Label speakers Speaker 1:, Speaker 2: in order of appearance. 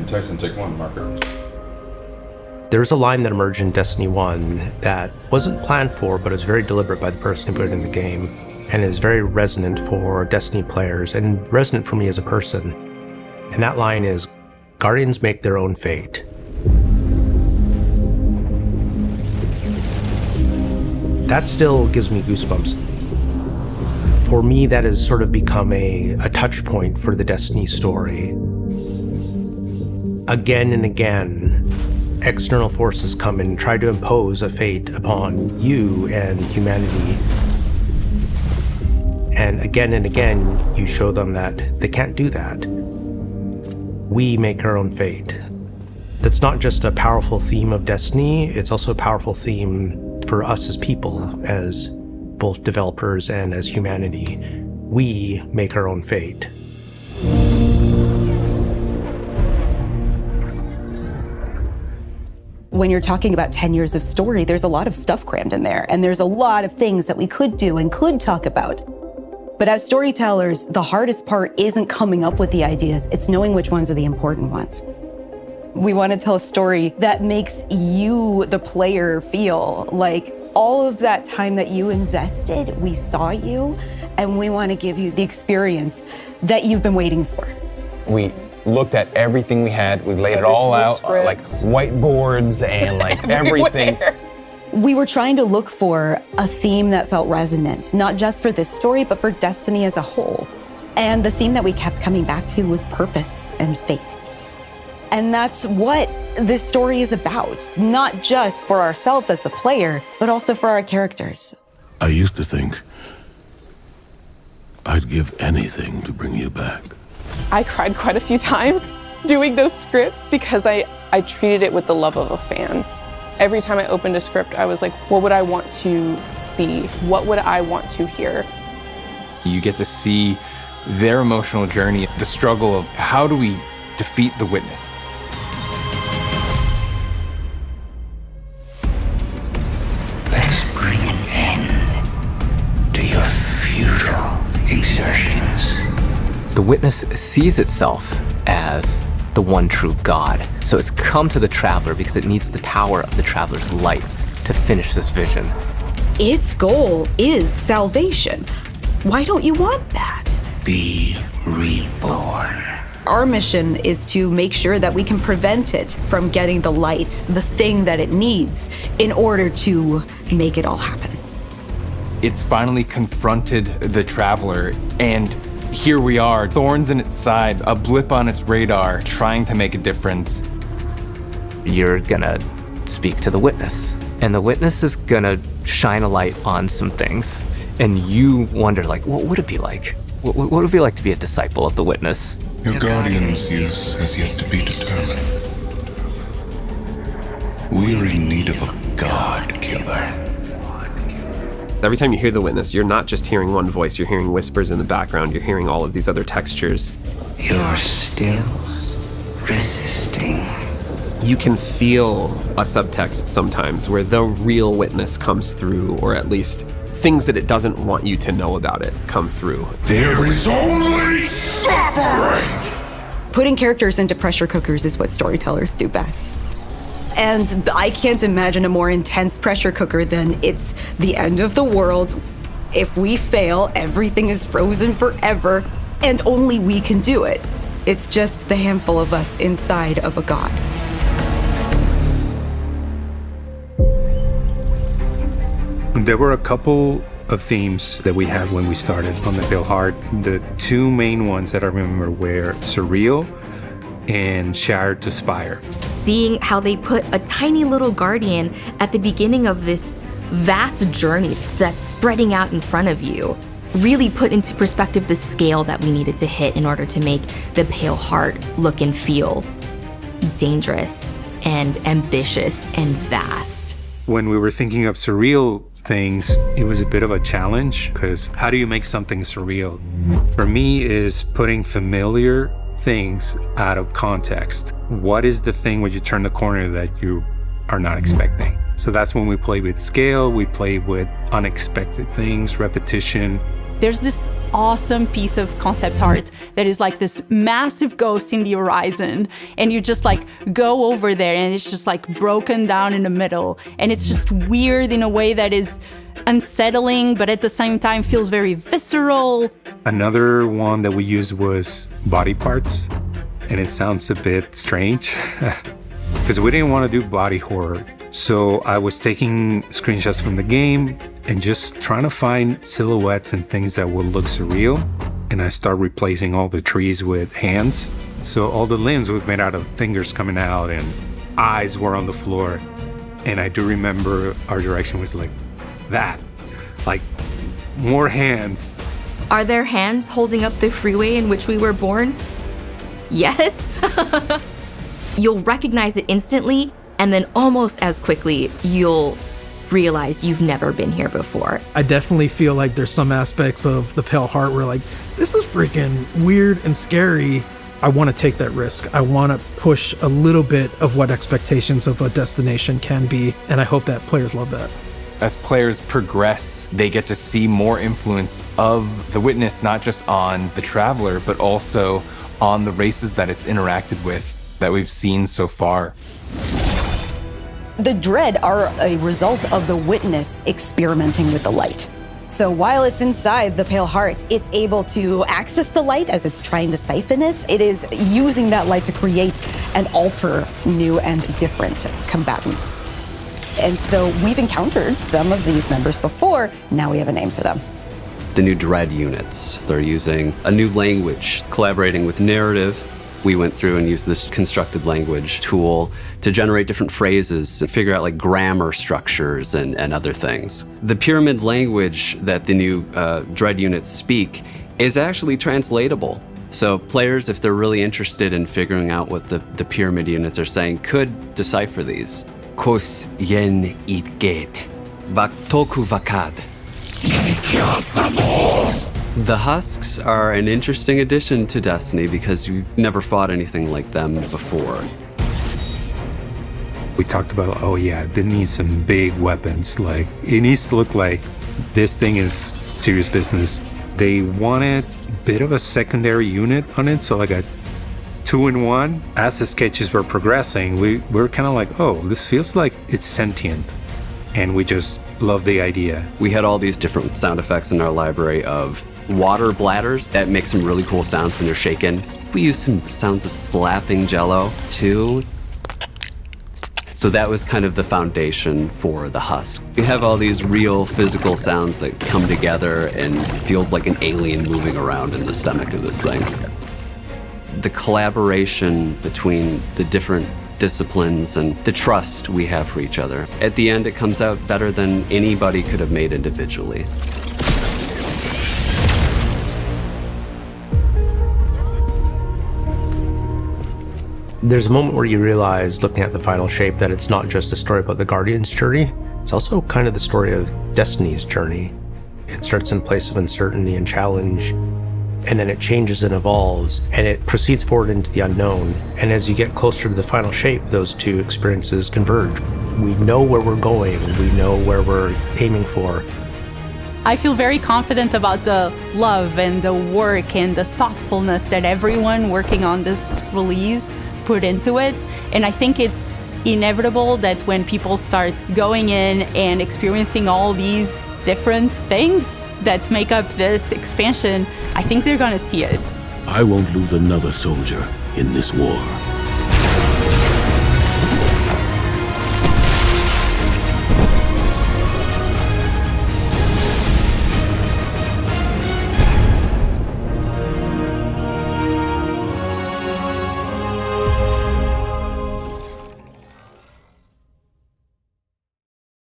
Speaker 1: Tyson, take one, marker.
Speaker 2: There's a line that emerged in Destiny 1 that wasn't planned for, but is very deliberate by the person who put it in the game, and is very resonant for Destiny players, and resonant for me as a person. And that line is, Guardians make their own fate. That still gives me goosebumps. For me, that has sort of become a touch point for the Destiny story. Again and again, external forces come and try to impose a fate upon you and humanity. And again, you show them that they can't do that. We make our own fate. That's not just a powerful theme of Destiny, it's also a powerful theme for us as people, as both developers and as humanity. We make our own fate.
Speaker 3: When you're talking about 10 years of story, there's a lot of stuff crammed in there, and there's a lot of things that we could do and could talk about. But as storytellers, the hardest part isn't coming up with the ideas, it's knowing which ones are the important ones. We want to tell a story that makes you, the player, feel like all of that time that you invested, we saw you, and we want to give you the experience that you've been waiting for.
Speaker 4: We looked at everything we had, we laid it all out, like whiteboards and like everything.
Speaker 3: We were trying to look for a theme that felt resonant, not just for this story, but for Destiny as a whole. And the theme that we kept coming back to was purpose and fate. And that's what this story is about, not just for ourselves as the player, but also for our characters.
Speaker 5: I used to think I'd give anything to bring you back.
Speaker 6: I cried quite a few times doing those scripts because I treated it with the love of a fan. Every time I opened a script, I was like, what would I want to see? What would I want to hear?
Speaker 7: You get to see their emotional journey, the struggle of how do we defeat the Witness?
Speaker 8: Let's bring an end to your futile exertions.
Speaker 9: The Witness sees itself as the one true God. So it's come to the Traveler because it needs the power of the Traveler's light to finish this vision.
Speaker 3: Its goal is salvation. Why don't you want that?
Speaker 8: Be reborn.
Speaker 3: Our mission is to make sure that we can prevent it from getting the light, the thing that it needs, in order to make it all happen.
Speaker 7: It's finally confronted the Traveler, and here we are, thorns in its side, a blip on its radar, trying to make a difference.
Speaker 9: You're gonna speak to the Witness, and the Witness is gonna shine a light on some things, and you wonder, like, what would it be like? What would it be like to be a disciple of the Witness?
Speaker 5: Your Guardian's use has yet to be determined. We're in need of a God killer.
Speaker 10: Every time you hear the Witness, you're not just hearing one voice, you're hearing whispers in the background, you're hearing all of these other textures.
Speaker 8: You're still resisting.
Speaker 10: You can feel a subtext sometimes where the real Witness comes through, or at least things that it doesn't want you to know about it come through.
Speaker 5: There is only suffering!
Speaker 3: Putting characters into pressure cookers is what storytellers do best. And I can't imagine a more intense pressure cooker than it's the end of the world. If we fail, everything is frozen forever, and only we can do it. It's just the handful of us inside of a god.
Speaker 11: There were a couple of themes that we had when we started on the Pale Heart. The two main ones that I remember were surreal and shattered to spire.
Speaker 12: Seeing how they put a tiny little guardian at the beginning of this vast journey that's spreading out in front of you really put into perspective the scale that we needed to hit in order to make the Pale Heart look and feel dangerous and ambitious and vast.
Speaker 11: When we were thinking of surreal things, it was a bit of a challenge, because how do you make something surreal? For me, is putting familiar things out of context. What is the thing when you turn the corner that you are not expecting? So that's when we play with scale, we play with unexpected things, repetition.
Speaker 1: There's this awesome piece of concept art that is like this massive ghost in the horizon, and you just like go over there and it's just like broken down in the middle, and it's just weird in a way that is unsettling but at the same time feels very visceral.
Speaker 11: Another one that we used was body parts, and it sounds a bit strange because we didn't want to do body horror. So I was taking screenshots from the game and just trying to find silhouettes and things that would look surreal. And I started replacing all the trees with hands. So all the limbs was made out of fingers coming out and eyes were on the floor. And I do remember our direction was like that, like more hands.
Speaker 12: Are there hands holding up the freeway in which we were born? Yes. You'll recognize it instantly, and then almost as quickly, you'll realize you've never been here before.
Speaker 13: I definitely feel like there's some aspects of the Pale Heart where like, this is freaking weird and scary. I want to take that risk. I want to push a little bit of what expectations of a destination can be, and I hope that players love that.
Speaker 7: As players progress, they get to see more influence of the Witness, not just on the Traveler, but also on the races that it's interacted with that we've seen so far.
Speaker 3: The Dread are a result of the Witness experimenting with the light. So while it's inside the Pale Heart, it's able to access the light as it's trying to siphon it. It is using that light to create and alter new and different combatants. And so we've encountered some of these members before. Now we have a name for them.
Speaker 14: The new Dread units. They're using a new language, collaborating with narrative. We went through and used this constructed language tool to generate different phrases and figure out like grammar structures and other things. The pyramid language that the new Dread units speak is actually translatable. So players, if they're really interested in figuring out what the pyramid units are saying, could decipher these. Kos yen itget, baktoku vakad. The Husks are an interesting addition to Destiny because you've never fought anything like them before.
Speaker 11: We talked about, oh yeah, they need some big weapons. Like, it needs to look like this thing is serious business. They wanted a bit of a secondary unit on it, so like a 2-in-1. As the sketches were progressing, we were kind of like, oh, this feels like it's sentient. And we just love the idea.
Speaker 14: We had all these different sound effects in our library of water bladders that make some really cool sounds when they're shaken. We used some sounds of slapping jello too. So that was kind of the foundation for the Husk. We have all these real physical sounds that come together and feels like an alien moving around in the stomach of this thing. The collaboration between the different disciplines and the trust we have for each other. At the end, it comes out better than anybody could have made individually.
Speaker 2: There's a moment where you realize, looking at the final shape, that it's not just a story about the Guardian's journey, it's also kind of the story of Destiny's journey. It starts in a place of uncertainty and challenge, and then it changes and evolves, and it proceeds forward into the unknown. And as you get closer to the final shape, those two experiences converge. We know where we're going, we know where we're aiming for.
Speaker 1: I feel very confident about the love and the work and the thoughtfulness that everyone working on this release put into it. And I think it's inevitable that when people start going in and experiencing all these different things that make up this expansion, I think they're gonna see it.
Speaker 5: I won't lose another soldier in this war.